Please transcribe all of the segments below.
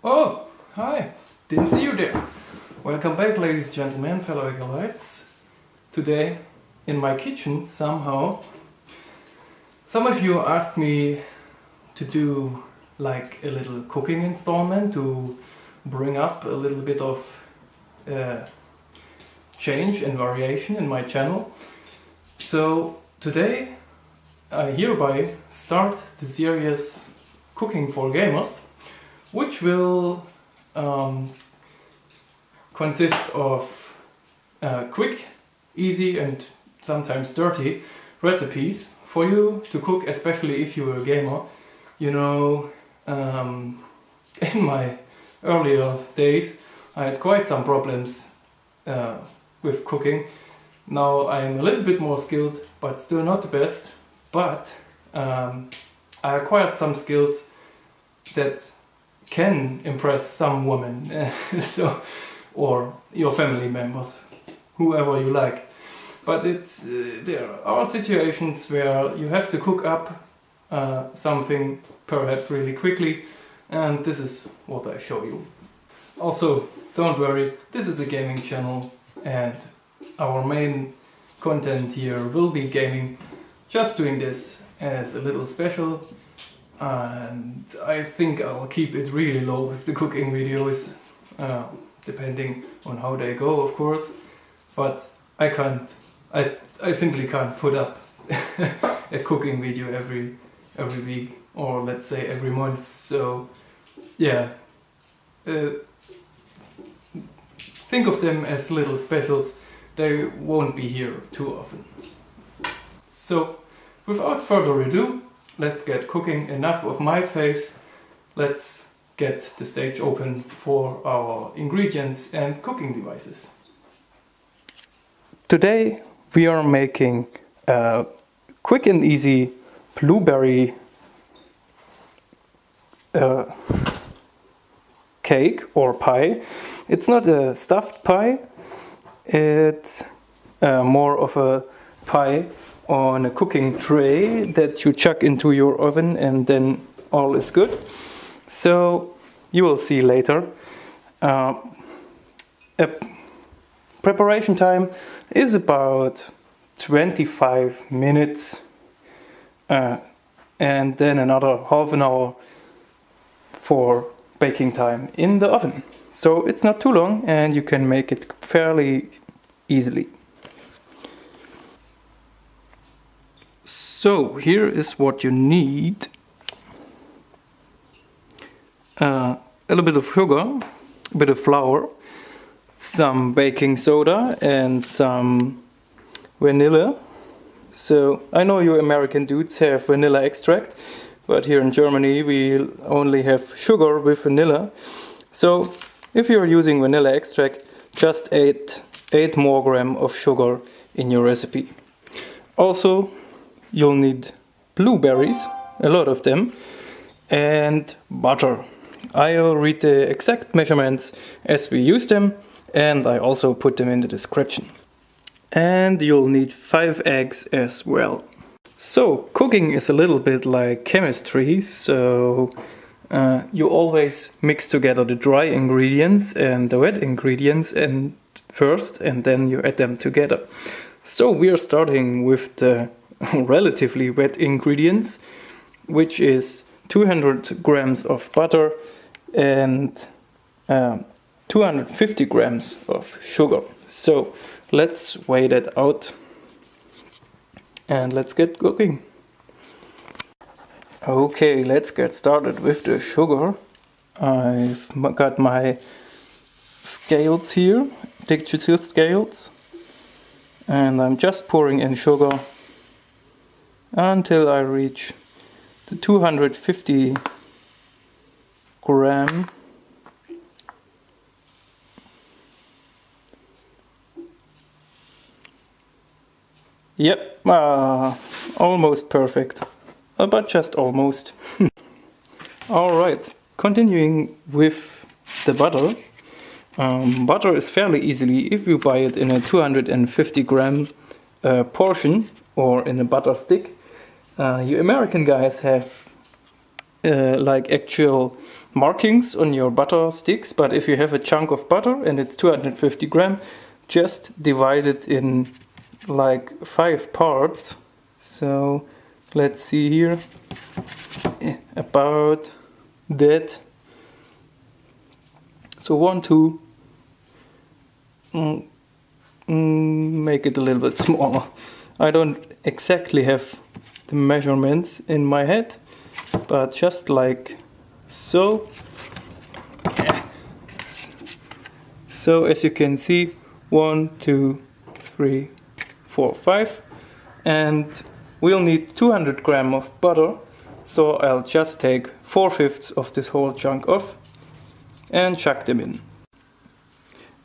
Oh, hi! Didn't see you there. Welcome back, ladies and gentlemen, fellow Acolytes. Today, in my kitchen, somehow, some of you asked me to do like a little cooking installment to bring up a little bit of change and variation in my channel. So today I hereby start the series Cooking for Gamers, which will consist of quick, easy and sometimes dirty recipes for you to cook, especially if you're a gamer. You know, in my earlier days I had quite some problems with cooking. Now I'm a little bit more skilled, but still not the best. But I acquired some skills that can impress some women, or your family members, whoever you like. But there are situations where you have to cook up something perhaps really quickly, and this is what I show you. Also, don't worry, this is a gaming channel and our main content here will be gaming. Just doing this as a little special, and I think I'll keep it really low with the cooking videos, depending on how they go, of course. But I simply can't put up a cooking video every week, or let's say every month. So yeah, think of them as little specials. They won't be here too often. So without further ado, let's get cooking. Enough of my face. Let's get the stage open for our ingredients and cooking devices. Today we are making a quick and easy blueberry cake or pie. It's not a stuffed pie, it's more of a pie on a cooking tray that you chuck into your oven and then all is good. So you will see later. Preparation time is about 25 minutes and then another half an hour for baking time in the oven. So it's not too long and you can make it fairly easily. So here is what you need. A little bit of sugar, a bit of flour, some baking soda and some vanilla. So I know you American dudes have vanilla extract, but here in Germany we only have sugar with vanilla. So if you're using vanilla extract, just add 8 more grams of sugar in your recipe. Also, you'll need blueberries, a lot of them, and butter. I'll read the exact measurements as we use them, and I also put them in the description. And you'll need 5 eggs as well. So cooking is a little bit like chemistry, so you always mix together the dry ingredients and the wet ingredients first, and then you add them together. So we are starting with the relatively wet ingredients, which is 200 grams of butter and 250 grams of sugar. So let's weigh that out and let's get cooking. Okay, let's get started with the sugar. I've got my scales here, digital scales, and I'm just pouring in sugar until I reach the 250 gram. Yep, almost perfect, but just almost. Alright, continuing with the butter. Butter is fairly easily if you buy it in a 250 gram portion or in a butter stick. You American guys have like actual markings on your butter sticks, but if you have a chunk of butter and it's 250 gram, just divide it in like 5 parts. So let's see here, about that. So 1, 2, make it a little bit smaller. I don't exactly have the measurements in my head, but just like so. So as you can see, 1, 2, 3, 4, 5, and we'll need 200 gram of butter, so I'll just take 4/5 of this whole chunk off and chuck them in.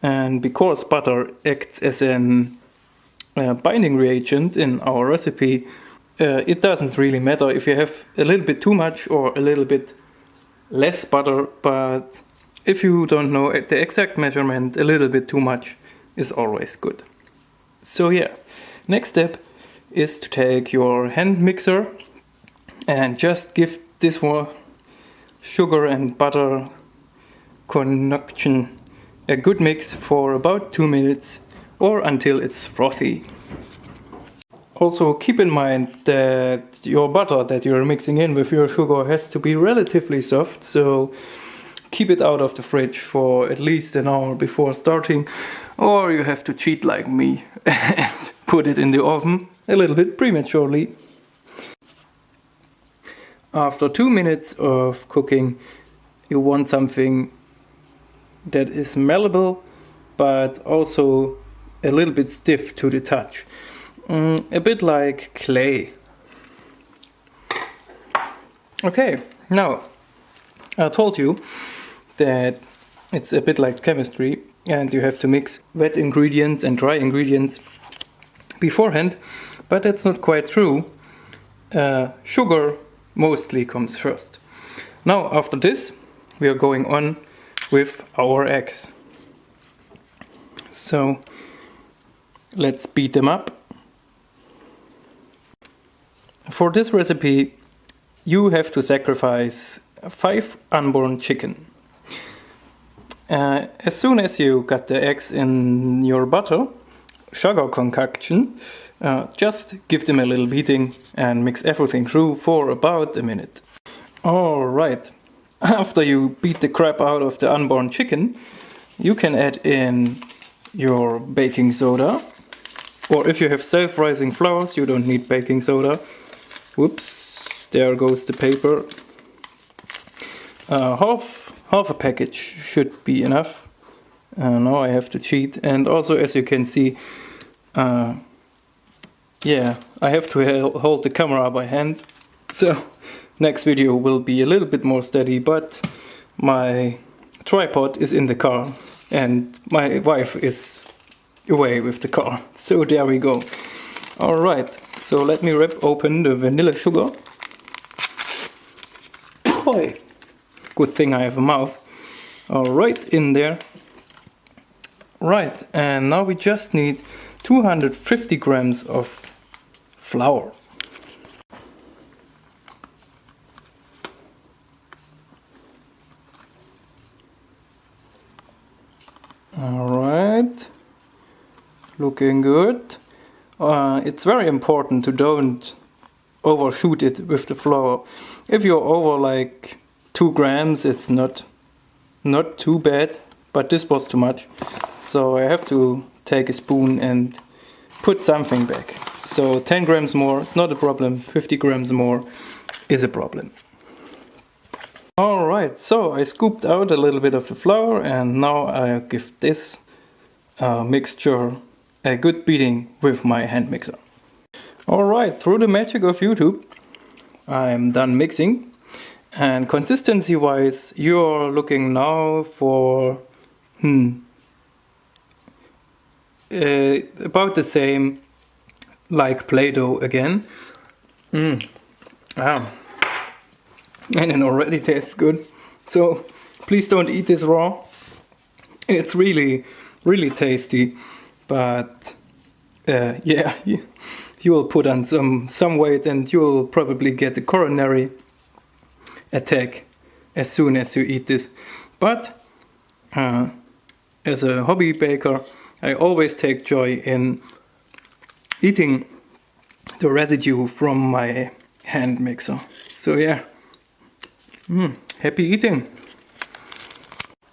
And because butter acts as an binding reagent in our recipe, it doesn't really matter if you have a little bit too much or a little bit less butter, but if you don't know the exact measurement, a little bit too much is always good. So yeah, next step is to take your hand mixer and just give this one sugar and butter concoction a good mix for about 2 minutes or until it's frothy. Also keep in mind that your butter that you're mixing in with your sugar has to be relatively soft, so keep it out of the fridge for at least an hour before starting, or you have to cheat like me and put it in the oven a little bit prematurely. After 2 minutes of cooking, you want something that is malleable but also a little bit stiff to the touch. A bit like clay. Okay, now I told you that it's a bit like chemistry and you have to mix wet ingredients and dry ingredients beforehand, but that's not quite true. Sugar mostly comes first. Now after this we are going on with our eggs. So let's beat them up. For this recipe you have to sacrifice 5 unborn chicken. As soon as you got the eggs in your butter sugar concoction, just give them a little beating and mix everything through for about a minute. Alright, after you beat the crap out of the unborn chicken, you can add in your baking soda, or if you have self-rising flours you don't need baking soda. Whoops, there goes the paper. Half a package should be enough. Now I have to cheat, and also as you can see, yeah, I have to hold the camera by hand, so next video will be a little bit more steady, but my tripod is in the car and my wife is away with the car, so there we go. Alright, so let me rip open the vanilla sugar. Boy, good thing I have a mouth. Alright, in there. Right, and now we just need 250 grams of flour. Alright, looking good. It's very important to don't overshoot it with the flour. If you're over like 2 grams, it's not too bad, but this was too much. So I have to take a spoon and put something back. So 10 grams more, it's not a problem. 50 grams more is a problem. Alright, so I scooped out a little bit of the flour and now I'll give this mixture a good beating with my hand mixer. Alright, through the magic of YouTube, I'm done mixing. And consistency wise, you're looking now for about the same like Play-Doh again. Ah. And it already tastes good. So please don't eat this raw. It's really tasty, but yeah, you will put on some weight and you'll probably get a coronary attack as soon as you eat this. But as a hobby baker, I always take joy in eating the residue from my hand mixer. So yeah, happy eating.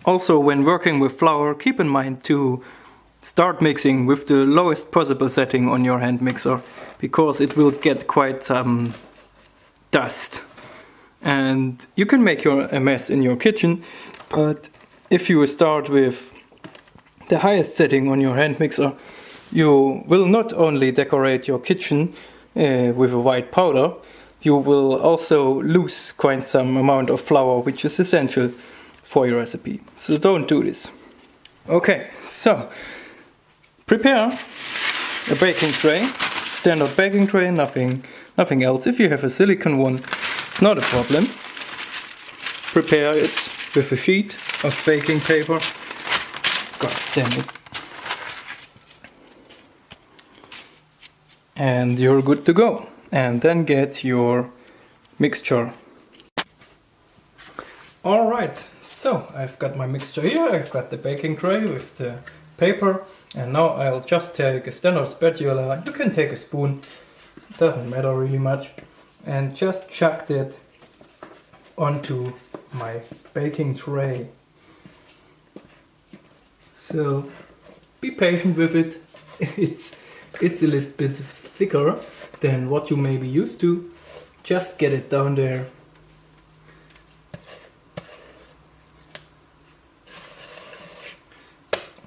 Also, when working with flour, keep in mind to start mixing with the lowest possible setting on your hand mixer, because it will get quite some dust. And you can make a mess in your kitchen, but if you start with the highest setting on your hand mixer, you will not only decorate your kitchen with a white powder, you will also lose quite some amount of flour, which is essential for your recipe. So don't do this. Okay, so prepare a baking tray, standard baking tray, nothing else. If you have a silicone one, it's not a problem. Prepare it with a sheet of baking paper. God damn it. And you're good to go. And then get your mixture. Alright, so I've got my mixture here, I've got the baking tray with the paper, and now I'll just take a standard spatula. You can take a spoon, it doesn't matter really much, and just chuck it onto my baking tray. So be patient with it. It's a little bit thicker than what you may be used to. Just get it down there.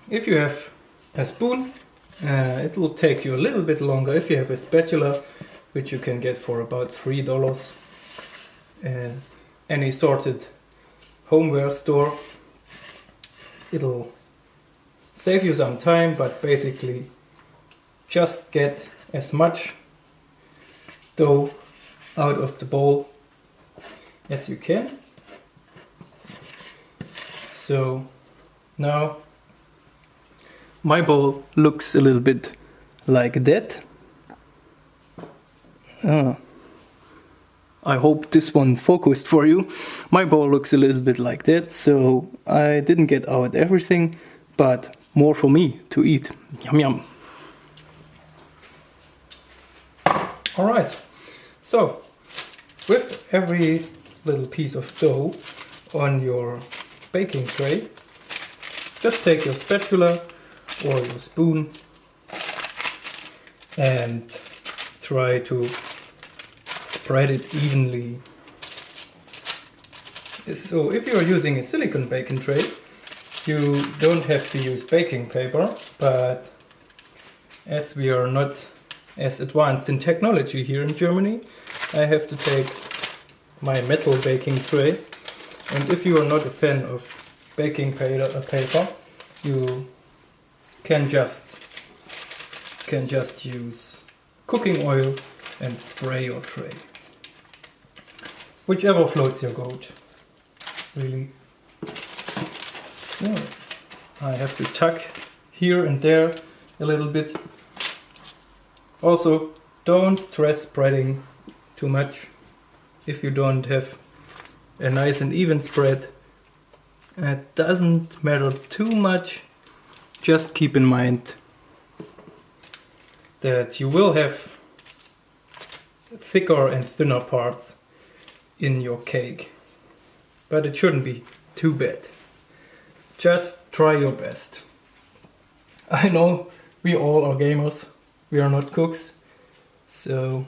If you have a spoon, it will take you a little bit longer. If you have a spatula, which you can get for about $3 in any sorted homeware store, it'll save you some time, but basically just get as much dough out of the bowl as you can. So now my bowl looks a little bit like that. I hope this one focused for you. My bowl looks a little bit like that, so I didn't get out everything, but more for me to eat. Yum yum. Alright, so with every little piece of dough on your baking tray, just take your spatula or your spoon and try to spread it evenly. So if you're using a silicone baking tray, you don't have to use baking paper, but as we are not as advanced in technology here in Germany, I have to take my metal baking tray. And if you are not a fan of baking paper, you can just use cooking oil and spray your tray. Whichever floats your boat, really. So I have to tuck here and there a little bit. Also, don't stress spreading too much if you don't have a nice and even spread. It doesn't matter too much. Just keep in mind that you will have thicker and thinner parts in your cake, but it shouldn't be too bad. Just try your best. I know we all are gamers, we are not cooks, so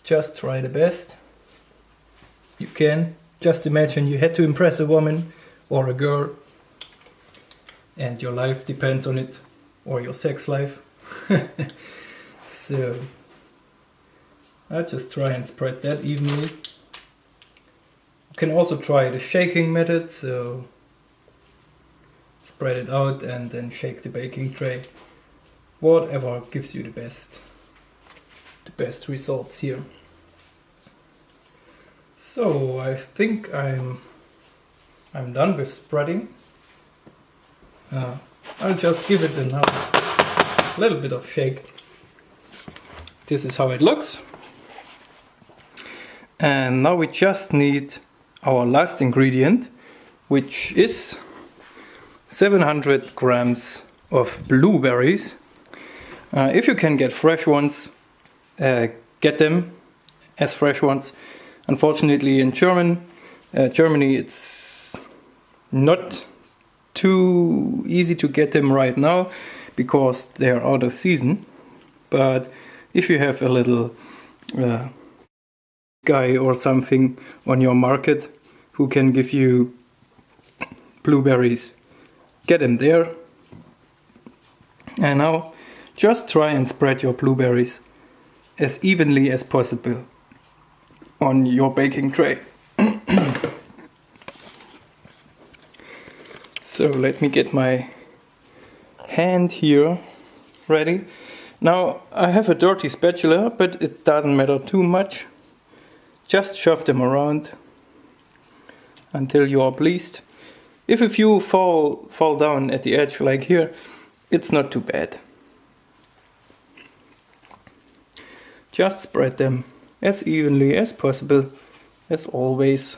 just try the best you can. Just imagine you had to impress a woman or a girl and your life depends on it, or your sex life. So I'll just try and spread that evenly. You can also try the shaking method, so spread it out and then shake the baking tray. Whatever gives you the best results here. So I think I'm done with spreading. I'll just give it another little bit of shake. This is how it looks. And now we just need our last ingredient, which is 700 grams of blueberries. If you can get fresh ones, get them as fresh ones. Unfortunately in Germany it's not too easy to get them right now because they are out of season. But if you have a little guy or something on your market who can give you blueberries, get them there. And now just try and spread your blueberries as evenly as possible on your baking tray. So let me get my hand here ready. Now I have a dirty spatula, but it doesn't matter too much. Just shove them around until you are pleased. If a few fall down at the edge like here, it's not too bad. Just spread them as evenly as possible, as always.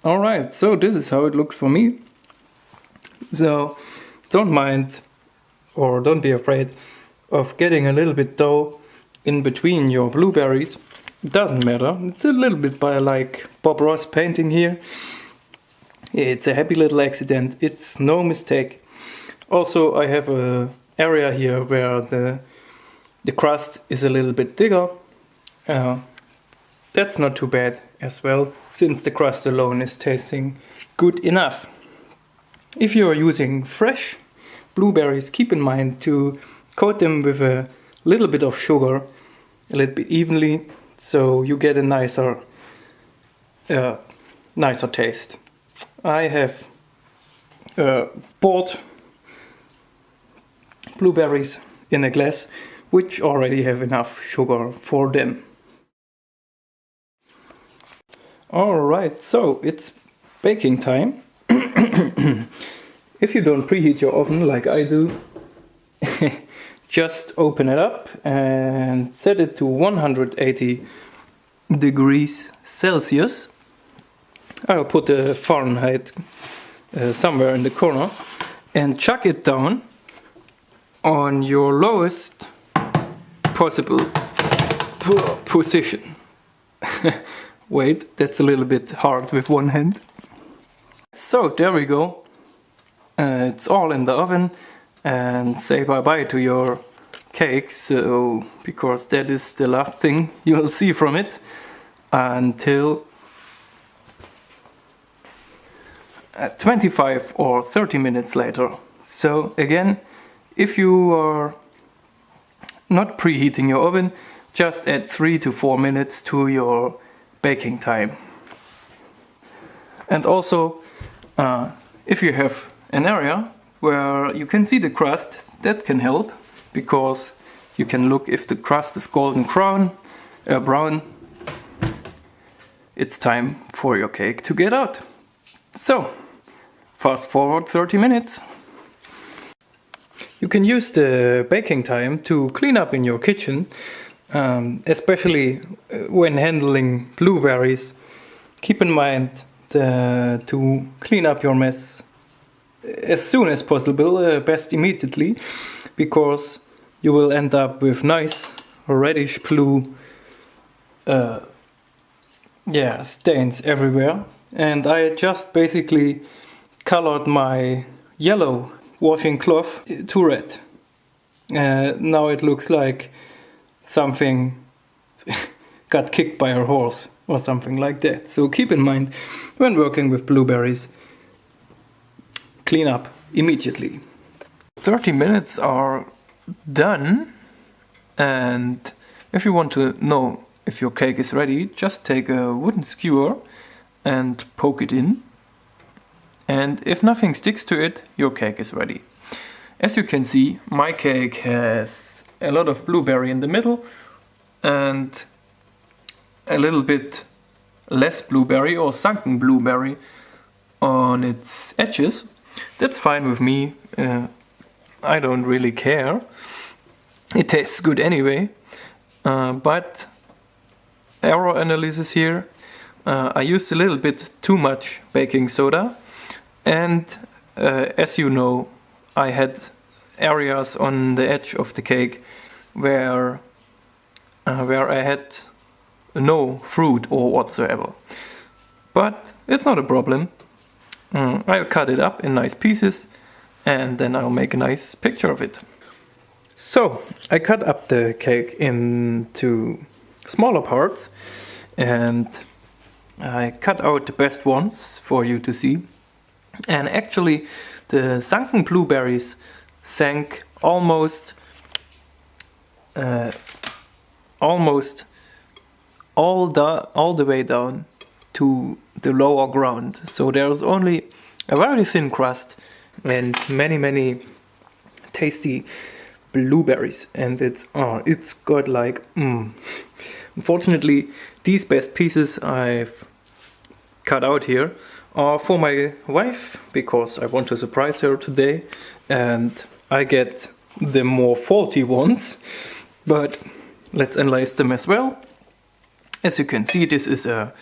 Alright, so this is how it looks for me. So don't mind or don't be afraid of getting a little bit dough in between your blueberries. It doesn't matter, it's a little bit by like Bob Ross painting here. It's a happy little accident, it's no mistake. Also I have a area here where the crust is a little bit thicker. That's not too bad as well, since the crust alone is tasting good enough. If you are using fresh blueberries, keep in mind to coat them with a little bit of sugar, a little bit evenly, so you get a nicer taste. I have bought blueberries in a glass which already have enough sugar for them. Alright, so it's baking time. If you don't preheat your oven like I do, just open it up and set it to 180 degrees Celsius. I'll put the Fahrenheit somewhere in the corner and chuck it down on your lowest possible position. Wait, that's a little bit hard with one hand. So there we go. It's all in the oven, and say bye-bye to your cake, so because that is the last thing you'll see from it until 25 or 30 minutes later. So again, if you are not preheating your oven, just add 3 to 4 minutes to your baking time. And also, if you have an area where you can see the crust, that can help, because you can look if the crust is golden brown. It's time for your cake to get out. So, fast forward 30 minutes. You can use the baking time to clean up in your kitchen, especially when handling blueberries. Keep in mind to clean up your mess as soon as possible, best immediately, because you will end up with nice reddish blue stains everywhere. And I just basically colored my yellow washing cloth to red. Now it looks like something got kicked by a horse or something like that. So keep in mind, when working with blueberries, clean up immediately. 30 minutes are done, and if you want to know if your cake is ready, just take a wooden skewer and poke it in, and if nothing sticks to it, your cake is ready. As you can see, my cake has a lot of blueberry in the middle and a little bit less blueberry or sunken blueberry on its edges. That's fine with me, I don't really care. it tastes good anyway. But error analysis here, I used a little bit too much baking soda, and as you know, I had areas on the edge of the cake where I had no fruit or whatsoever. But it's not a problem. I'll cut it up in nice pieces and then I'll make a nice picture of it. So I cut up the cake into smaller parts and I cut out the best ones for you to see. And actually the sunken blueberries sank almost all the way down to the lower ground. So there's only a very thin crust and many tasty blueberries, and it's got like Unfortunately, these best pieces I've cut out here are for my wife because I want to surprise her today, and I get the more faulty ones, but let's analyze them as well. As you can see, this is a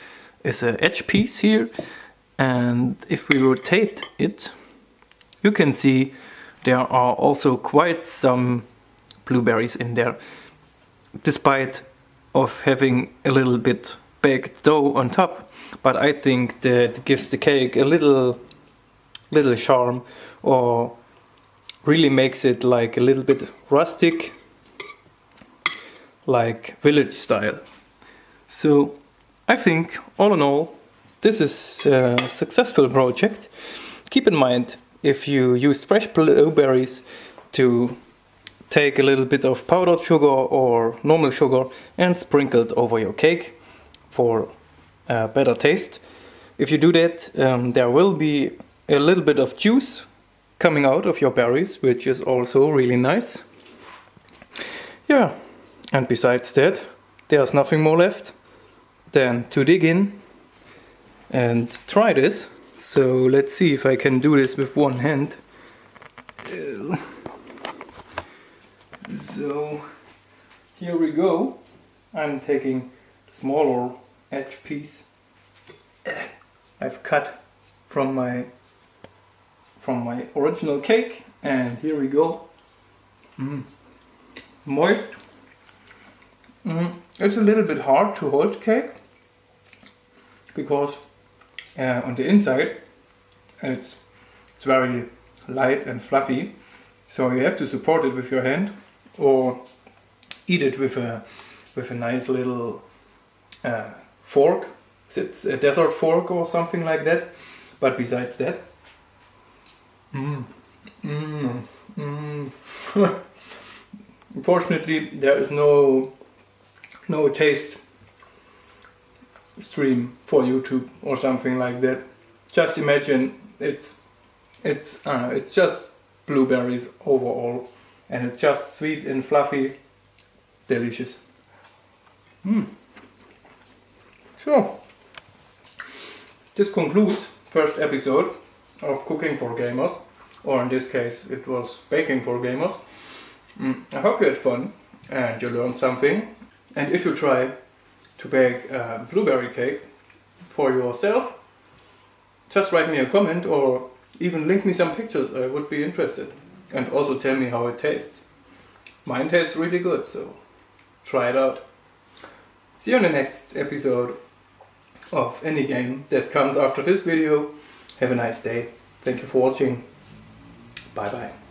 edge piece here, and if we rotate it, you can see there are also quite some blueberries in there, despite of having a little bit baked dough on top. But I think that gives the cake a little charm, or really makes it like a little bit rustic, like village style. So I think all in all this is a successful project. Keep in mind, if you used fresh blueberries, to take a little bit of powdered sugar or normal sugar and sprinkle it over your cake for a better taste. If you do that, there will be a little bit of juice coming out of your berries, which is also really nice. Yeah, and besides that, there's nothing more left than to dig in and try this. So let's see if I can do this with one hand. So here we go. I'm taking the smaller edge piece I've cut from my original cake, and here we go. Moist. It's a little bit hard to hold cake because on the inside it's very light and fluffy, so you have to support it with your hand or eat it with a nice little fork. It's a dessert fork or something like that. But besides that, unfortunately there is no taste stream for YouTube or something like that. Just imagine it's just blueberries overall, and it's just sweet and fluffy, delicious. So this concludes first episode of Cooking for Gamers, or in this case it was Baking for Gamers. I hope you had fun and you learned something, and if you try to bake a blueberry cake for yourself, just write me a comment or even link me some pictures. I would be interested, and also tell me how it tastes. Mine tastes really good, so try it out. See you in the next episode of any game that comes after this video. Have a nice day. Thank you for watching. Bye bye.